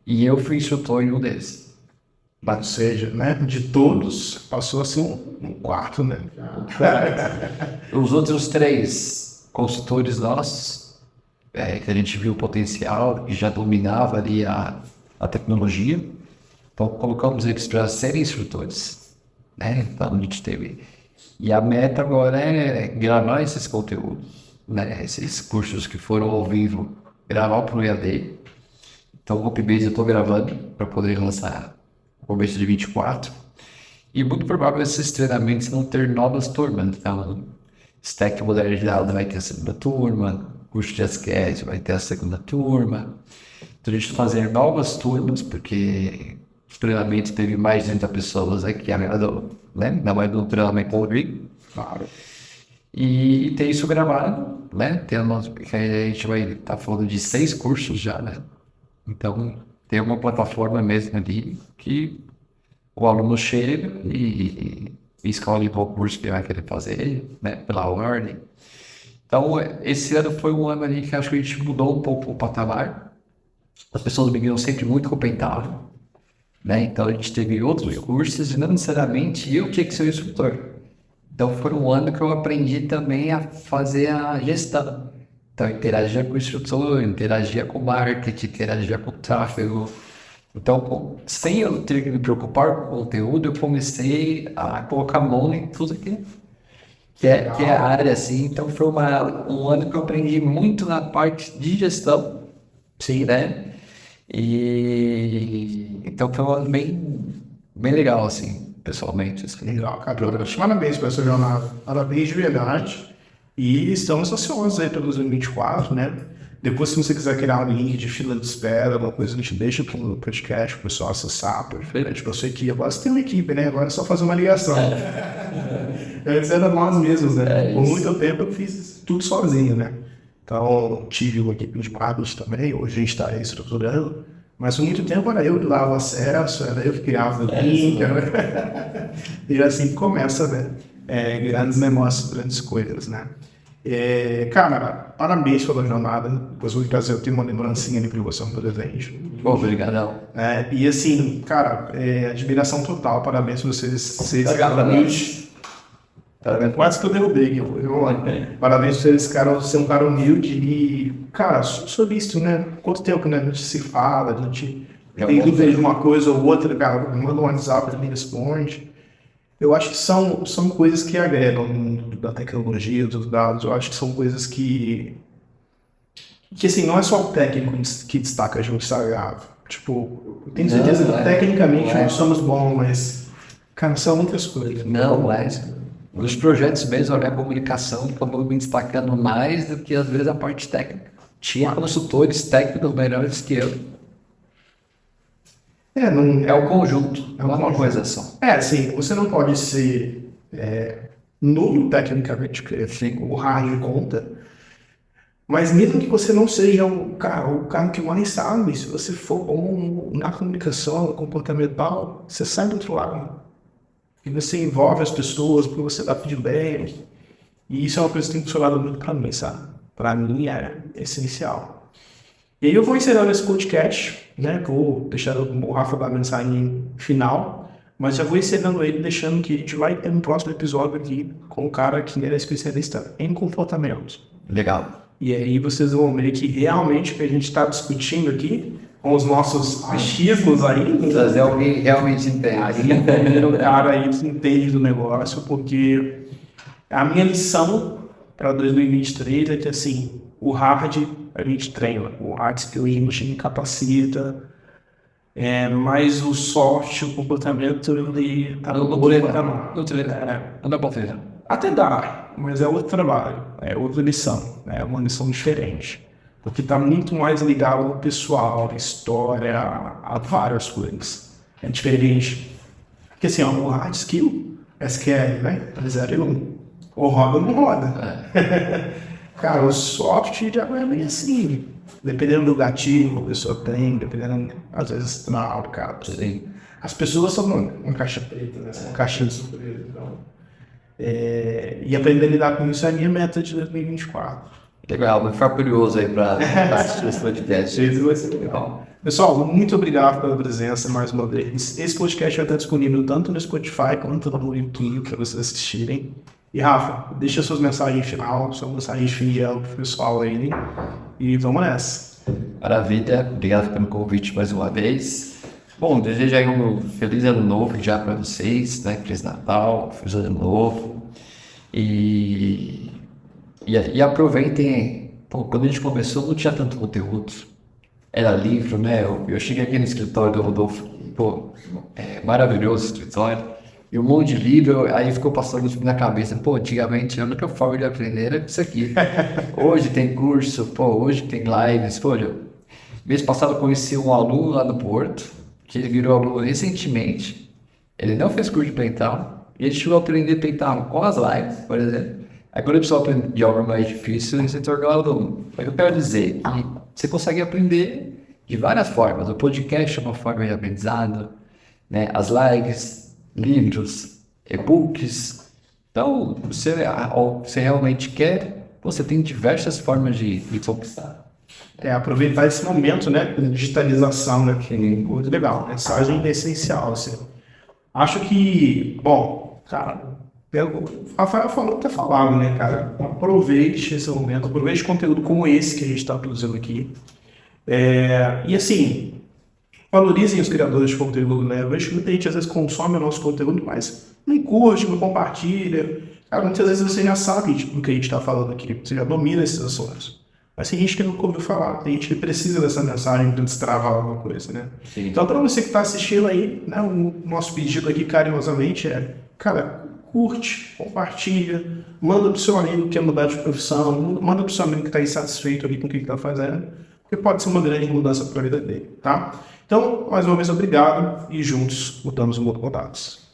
E eu fui instrutor em um deles. Ou seja, né? De todos, passou a ser um quarto, né? Os outros 3 consultores nossos, que a gente viu o potencial, que já dominava ali a tecnologia, então colocamos eles para serem instrutores, né? Então a gente teve. E a meta agora é gravar esses conteúdos, né? Esses cursos que foram ao vivo, gravar para o EAD. Então o Hopbase eu estou gravando para poder lançar no começo de 24. E muito provável esses treinamentos vão ter novas turmas. Então, Stack Modernidade vai ter a segunda turma, curso de SQS vai ter a segunda turma. Então a gente vai fazer novas turmas, porque os treinamentos teve mais de 30 pessoas aqui, né? Na maioria do treinamento ao vivo. Claro. E tem isso gravado, né? A gente vai estar falando de 6 cursos já, né? Então, tem uma plataforma mesmo ali que o aluno chega e escolhe qual curso que vai querer fazer, né? Pela ordem. Então, esse ano foi um ano ali que acho que a gente mudou um pouco o patamar. As pessoas me viram sempre muito competentes, né? Então, a gente teve outros cursos e não necessariamente eu tinha que ser o instrutor. Então, foi um ano que eu aprendi também a fazer a gestão. Então, interagia com o instrutor, interagia com o marketing, interagia com o tráfego. Então, sem eu ter que me preocupar com o conteúdo, eu comecei a colocar a mão em tudo que é a área, assim. Então, foi um ano que eu aprendi muito na parte de gestão. Sim, né? E então foi um ano bem legal, assim, pessoalmente. Assim. Legal, cara. Parabéns para essa jornada. Parabéns de verdade. E estamos ansiosos aí para 2024, né? Depois, se você quiser criar um link de fila de espera, alguma coisa, a gente deixa para o podcast, para o pessoal acessar, perfeito, para sua equipe. Agora você tem uma equipe, né? Agora é só fazer uma ligação. Antes era nós mesmos, né? Por muito tempo eu fiz tudo sozinho, né? Então, tive uma equipe de magos também, hoje a gente está estruturando. Mas por muito tempo era eu que dava acesso, era eu que criava o link. E assim começa, né? Grandes negócios, grandes coisas, né? Cara, parabéns pela jornada. Depois eu vou trazer, eu tenho uma lembrancinha ali pra você, um presente. Pô, obrigadão. E assim, cara, admiração total. Parabéns por vocês Parabéns. quase que eu derrubei. Parabéns por vocês, cara, ser um cara humilde e, cara, solícito, né? Quanto tempo, né? A gente se fala, a gente tem dúvida de uma coisa ou outra, cara, manda um WhatsApp, me responde. Eu acho que são coisas que agregam no mundo da tecnologia, dos dados. Eu acho que são coisas que assim, não é só o técnico que destaca a gente sagrado. Tipo, eu tenho certeza que tecnicamente nós somos bons, mas, cara, são outras coisas. Não, mas os projetos mesmo, a comunicação, acabou me destacando mais do que às vezes a parte técnica. Tinha consultores técnicos melhores que eu. É o conjunto, não é uma coisa só. Assim, você não pode ser nulo tecnicamente, porque o hard conta, mas mesmo que você não seja o cara que mais sabe, se você for bom na comunicação, no comportamental, você sai do outro lado. E você envolve as pessoas, porque você dá feedback. E isso é uma coisa que tem funcionado muito pra mim, sabe? Pra mim é essencial. E aí eu vou encerrando esse podcast, né? Vou deixar o Rafa dar a mensagem final, mas já vou encerrando ele, deixando que a gente vai ter um próximo episódio aqui com o cara que era especialista em comportamento. Legal. E aí vocês vão ver que realmente o que a gente está discutindo aqui, com os nossos achismos aí, Trazer alguém realmente entende. aí o cara aí que entende do negócio, porque a minha lição para 2023 é que assim, o hard a gente treina, o hard skill a gente capacita, mas o soft, o comportamento, ele tá no até dá, mas é outro trabalho, é outra lição, é uma lição diferente. Porque está muito mais ligado ao pessoal, à história, a várias coisas. É diferente. Porque assim, o hard skill, SQL, né? 0 e 1. Ou roda ou não roda. Cara, o soft já é bem assim. Dependendo do gatilho que a pessoa tem, dependendo, às vezes, na aula, cara. As pessoas são uma caixa preta, né? Uma caixa de surpresa. Então, e aprender a lidar com isso é a minha meta de 2024. Legal, vou ficar curioso aí para assistir esse podcast. Pessoal, muito obrigado pela presença mais uma vez. Esse podcast vai estar disponível tanto no Spotify quanto no YouTube para vocês assistirem. E Rafa, deixa suas mensagens final, sua mensagem fiel pro pessoal aí. E vamos nessa. Maravilha, obrigado pelo convite mais uma vez. Bom, desejo aí um feliz ano novo já para vocês, né? Feliz Natal, feliz ano novo. E aproveitem, quando a gente começou não tinha tanto conteúdo, era livro, né? Eu cheguei aqui no escritório do Rodolfo, maravilhoso o escritório, e um monte de livro, aí ficou passando na cabeça, antigamente a única forma de aprender era isso aqui. Hoje tem curso, hoje tem lives, mês passado eu conheci um aluno lá do Porto, que ele virou aluno recentemente, ele não fez curso de Pental, e ele chegou a aprender Pental com as lives, por exemplo. Aí quando a pessoa aprende de algo mais difícil, ele se torna aluno. Mas eu quero dizer que você consegue aprender de várias formas. O podcast é uma forma de aprendizado, né? As lives, livros, e-books. Então, você realmente quer, você tem diversas formas de conquistar. Aproveitar esse momento, né? De digitalização, né? Que é muito legal. A mensagem é essencial, assim. Acho que, bom, cara... O Rafael falou até falado, né, cara? Aproveite esse momento, aproveite conteúdo como esse que a gente está produzindo aqui. E assim, valorizem os criadores de conteúdo, né? Eu vejo que muita gente às vezes consome o nosso conteúdo, mas não curte, não compartilha. Cara, muitas vezes você já sabe do que a gente está falando aqui, você já domina esses assuntos. Mas tem gente que nunca ouviu falar, tem gente que precisa dessa mensagem para destravar alguma coisa, né? Sim. Então, para você que está assistindo aí, né, o nosso pedido aqui carinhosamente é, cara, curte, compartilha, manda pro seu amigo que quer mudar de profissão, manda pro seu amigo que está insatisfeito ali com o que ele está fazendo, porque pode ser uma grande mudança para a vida dele, tá? Então, mais uma vez, obrigado e juntos mudamos o mundo com dados.